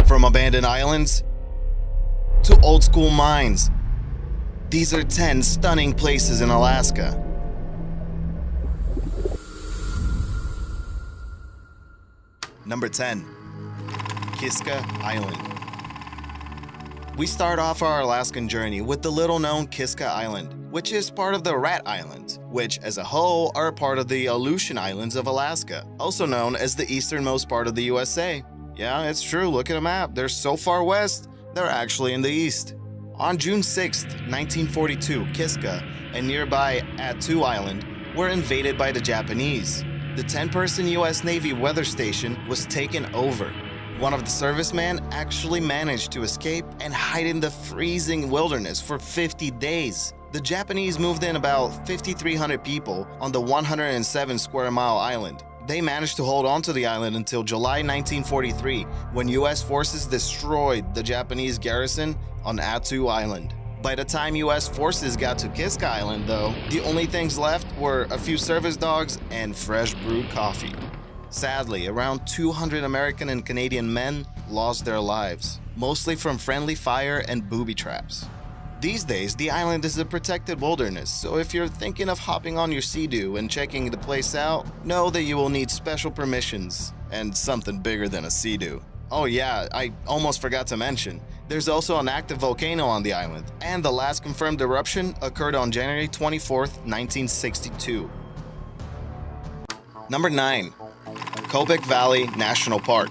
From abandoned islands to old school mines, these are 10 stunning places in Alaska. Number 10. Kiska Island. We start off our Alaskan journey with the little-known Kiska Island, which is part of the Rat Islands, which as a whole are part of the Aleutian Islands of Alaska, also known as the easternmost part of the USA. Yeah, it's true, look at a map. They're so far west, they're actually in the east. On June 6, 1942, Kiska and nearby Attu Island were invaded by the Japanese. The 10-person US Navy weather station was taken over. One of the servicemen actually managed to escape and hide in the freezing wilderness for 50 days. The Japanese moved in about 5,300 people on the 107 square mile island. They managed to hold on to the island until July 1943, when US forces destroyed the Japanese garrison on Attu Island. By the time US forces got to Kiska Island, though, the only things left were a few service dogs and fresh brewed coffee. Sadly, around 200 American and Canadian men lost their lives, mostly from friendly fire and booby traps. These days, the island is a protected wilderness, so if you're thinking of hopping on your Sea-Doo and checking the place out, know that you will need special permissions and something bigger than a Sea-Doo. Oh yeah, I almost forgot to mention, there's also an active volcano on the island, and the last confirmed eruption occurred on January 24th, 1962. Number 9. Kobuk Valley National Park.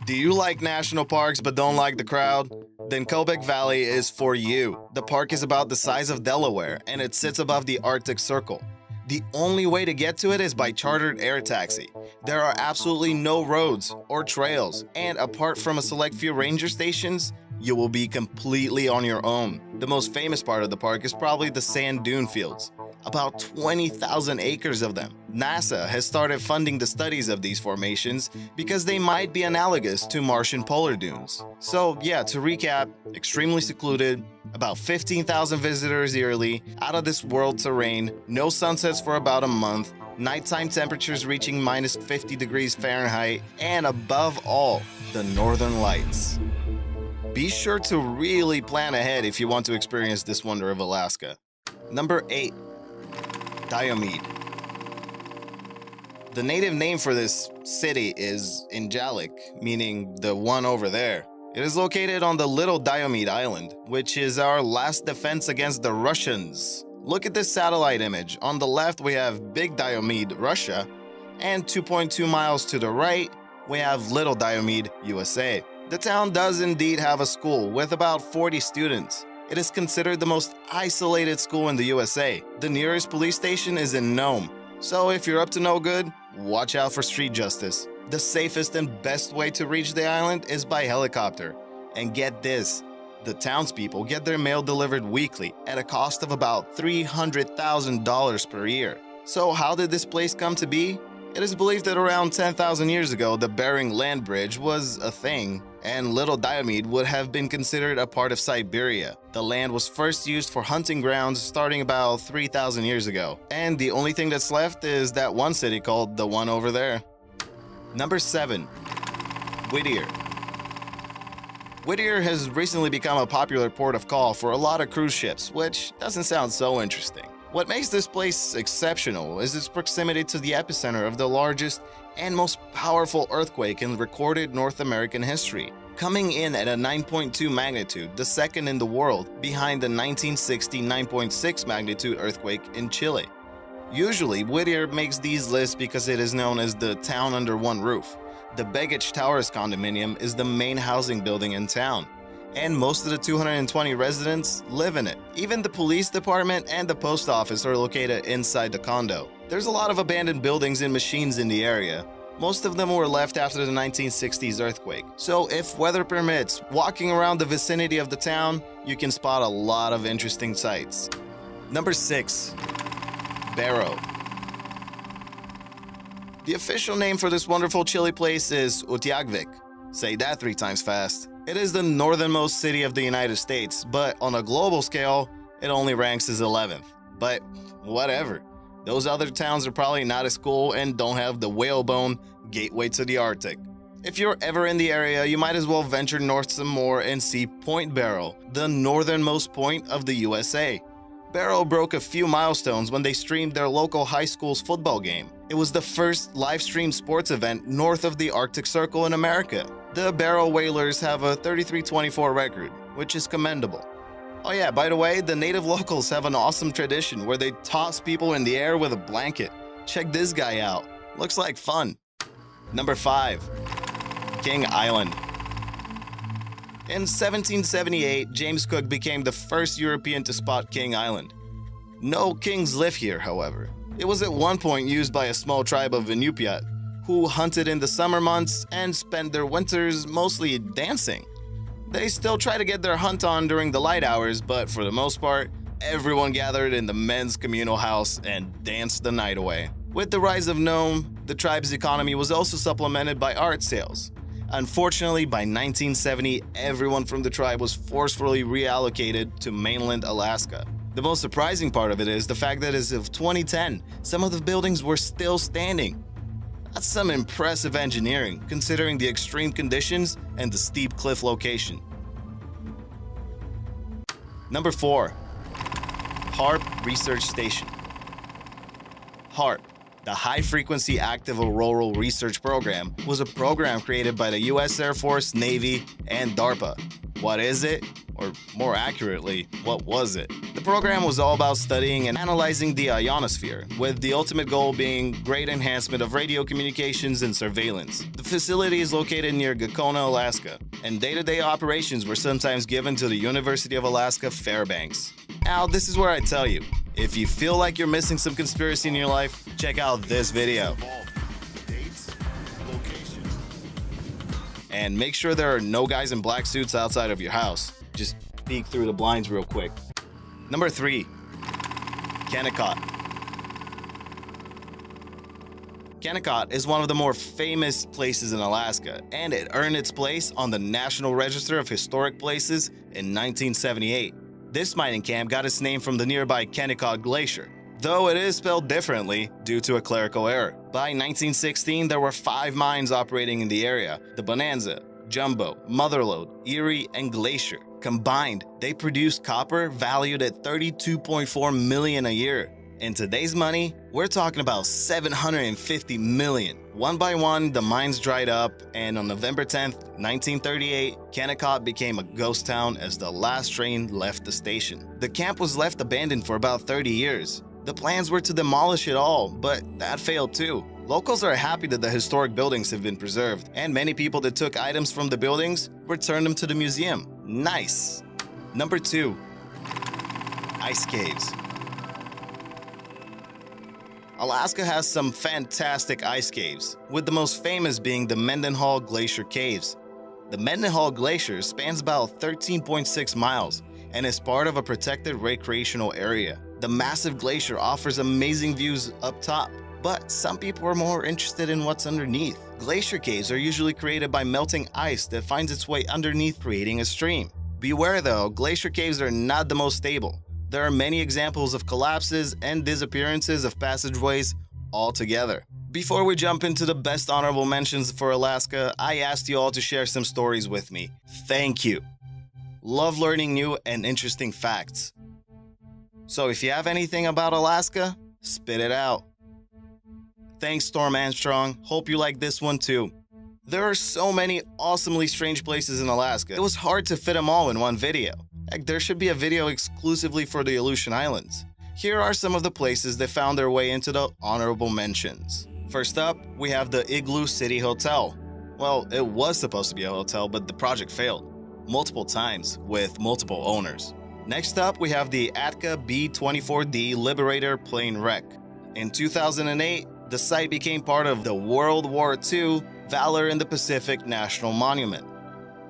Do you like national parks but don't like the crowd? Then Kobuk Valley is for you. The park is about the size of Delaware and it sits above the Arctic Circle. The only way to get to it is by chartered air taxi. There are absolutely no roads or trails, and apart from a select few ranger stations, you will be completely on your own. The most famous part of the park is probably the sand dune fields. About 20,000 acres of them. NASA has started funding the studies of these formations because they might be analogous to Martian polar dunes. So yeah, to recap, extremely secluded, about 15,000 visitors yearly, out of this world terrain, no sunsets for about a month, nighttime temperatures reaching minus 50 degrees Fahrenheit, and above all, the Northern Lights. Be sure to really plan ahead if you want to experience this wonder of Alaska. Number 8. Diomede. The native name for this city is Injalik, meaning the one over there. It is located on the Little Diomede Island, which is our last defense against the Russians. Look at this satellite image. On the left, we have Big Diomede, Russia, and 2.2 miles to the right, we have Little Diomede, USA. The town does indeed have a school with about 40 students. It is considered the most isolated school in the USA. The nearest police station is in Nome, so if you're up to no good, watch out for street justice. The safest and best way to reach the island is by helicopter. And get this, the townspeople get their mail delivered weekly at a cost of about $300,000 per year. So how did this place come to be? It is believed that around 10,000 years ago, the Bering Land Bridge was a thing, and Little Diomede would have been considered a part of Siberia. The land was first used for hunting grounds starting about 3,000 years ago, and the only thing that's left is that one city called the one over there. Number 7. Whittier. Whittier has recently become a popular port of call for a lot of cruise ships, which doesn't sound so interesting. What makes this place exceptional is its proximity to the epicenter of the largest and most powerful earthquake in recorded North American history, coming in at a 9.2 magnitude, the second in the world, behind the 1960 9.6 magnitude earthquake in Chile. Usually, Whittier makes these lists because it is known as the town under one roof. The Begich Towers condominium is the main housing building in town, and most of the 220 residents live in it. Even the police department and the post office are located inside the condo. There's a lot of abandoned buildings and machines in the area. Most of them were left after the 1960s earthquake. So if weather permits, walking around the vicinity of the town, you can spot a lot of interesting sights. Number 6. Barrow. The official name for this wonderful chilly place is Utqiagvik. Say that 3 times fast. It is the northernmost city of the United States, but on a global scale, it only ranks as 11th. But whatever. Those other towns are probably not as cool and don't have the whalebone gateway to the Arctic. If you're ever in the area, you might as well venture north some more and see Point Barrow, the northernmost point of the USA. Barrow broke a few milestones when they streamed their local high school's football game. It was the first live-streamed sports event north of the Arctic Circle in America. The Barrow Whalers have a 33-24 record, which is commendable. Oh yeah, by the way, the native locals have an awesome tradition where they toss people in the air with a blanket. Check this guy out. Looks like fun. Number 5. King Island. In 1778, James Cook became the first European to spot King Island. No kings live here, however. It was at one point used by a small tribe of Inupiat, who hunted in the summer months and spent their winters mostly dancing. They still try to get their hunt on during the light hours, but for the most part, everyone gathered in the men's communal house and danced the night away. With the rise of Nome, the tribe's economy was also supplemented by art sales. Unfortunately, by 1970, everyone from the tribe was forcefully reallocated to mainland Alaska. The most surprising part of it is the fact that as of 2010, some of the buildings were still standing. That's some impressive engineering, considering the extreme conditions and the steep cliff location. Number 4. HAARP Research Station. HAARP, the High Frequency Active Auroral Research Program, was a program created by the US Air Force, Navy, and DARPA. What is it? Or more accurately, what was it? The program was all about studying and analyzing the ionosphere, with the ultimate goal being great enhancement of radio communications and surveillance. The facility is located near Gakona, Alaska, and day-to-day operations were sometimes given to the University of Alaska Fairbanks. Now, this is where I tell you, if you feel like you're missing some conspiracy in your life, check out this video. And make sure there are no guys in black suits outside of your house. Just peek through the blinds real quick. Number 3. Kennecott. Kennecott is one of the more famous places in Alaska, and it earned its place on the National Register of Historic Places in 1978. This mining camp got its name from the nearby Kennecott Glacier, though it is spelled differently due to a clerical error. By 1916, there were 5 mines operating in the area: the Bonanza, Jumbo, Motherlode, Erie, and Glacier. Combined, they produced copper valued at $32.4 million a year. In today's money, we're talking about $750 million. One by one, the mines dried up, and on November 10th, 1938, Kennecott became a ghost town as the last train left the station. The camp was left abandoned for about 30 years. The plans were to demolish it all, but that failed too. Locals are happy that the historic buildings have been preserved, and many people that took items from the buildings returned them to the museum. Nice! Number 2. Ice caves. Alaska has some fantastic ice caves, with the most famous being the Mendenhall Glacier Caves. The Mendenhall Glacier spans about 13.6 miles and is part of a protected recreational area. The massive glacier offers amazing views up top, but some people are more interested in what's underneath. Glacier caves are usually created by melting ice that finds its way underneath, creating a stream. Beware though, glacier caves are not the most stable. There are many examples of collapses and disappearances of passageways altogether. Before we jump into the best honorable mentions for Alaska, I asked you all to share some stories with me. Thank you. Love learning new and interesting facts. So if you have anything about Alaska, spit it out. Thanks, Storm Armstrong. Hope you like this one too. There are so many awesomely strange places in Alaska. It was hard to fit them all in one video. Heck, there should be a video exclusively for the Aleutian Islands. Here are some of the places that found their way into the honorable mentions. First up, we have the Igloo City Hotel. Well, it was supposed to be a hotel, but the project failed multiple times with multiple owners. Next up, we have the Atka B-24D Liberator plane wreck. In 2008, the site became part of the World War II Valor in the Pacific National Monument.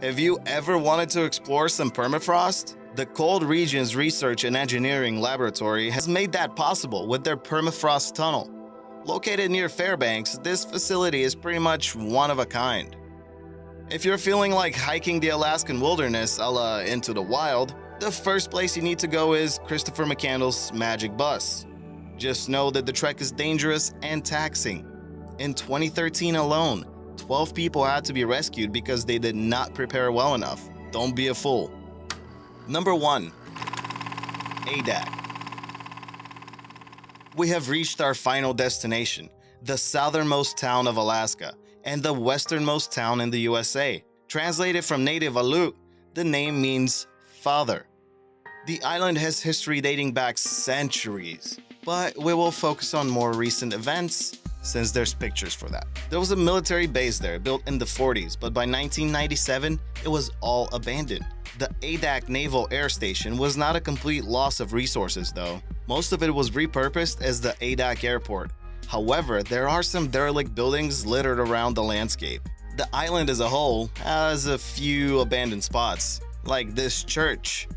Have you ever wanted to explore some permafrost? The Cold Regions Research and Engineering Laboratory has made that possible with their permafrost tunnel. Located near Fairbanks, this facility is pretty much one of a kind. If you're feeling like hiking the Alaskan wilderness a la Into the Wild, the first place you need to go is Christopher McCandless Magic Bus. Just know that the trek is dangerous and taxing. In 2013 alone, 12 people had to be rescued because they did not prepare well enough. Don't be a fool. Number 1. Adak. We have reached our final destination, the southernmost town of Alaska and the westernmost town in the USA. Translated from native Aleut, the name means father. The island has history dating back centuries, but we will focus on more recent events since there's pictures for that. There was a military base there built in the 40s, but by 1997, it was all abandoned. The Adak Naval Air Station was not a complete loss of resources though. Most of it was repurposed as the Adak Airport. However, there are some derelict buildings littered around the landscape. The island as a whole has a few abandoned spots, like this church,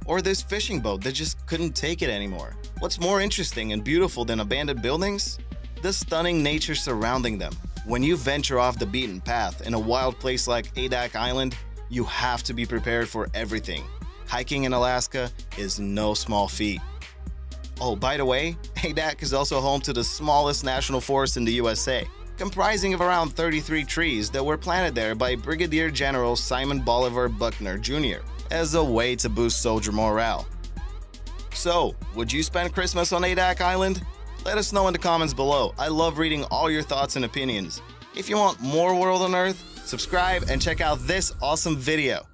or this fishing boat that just couldn't take it anymore. What's more interesting and beautiful than abandoned buildings? The stunning nature surrounding them. When you venture off the beaten path in a wild place like Adak Island, you have to be prepared for everything. Hiking in Alaska is no small feat. Oh, by the way, Adak is also home to the smallest national forest in the USA, comprising of around 33 trees that were planted there by Brigadier General Simon Bolivar Buckner Jr. as a way to boost soldier morale. So, would you spend Christmas on Adak Island? Let us know in the comments below. I love reading all your thoughts and opinions. If you want more World on Earth, subscribe and check out this awesome video.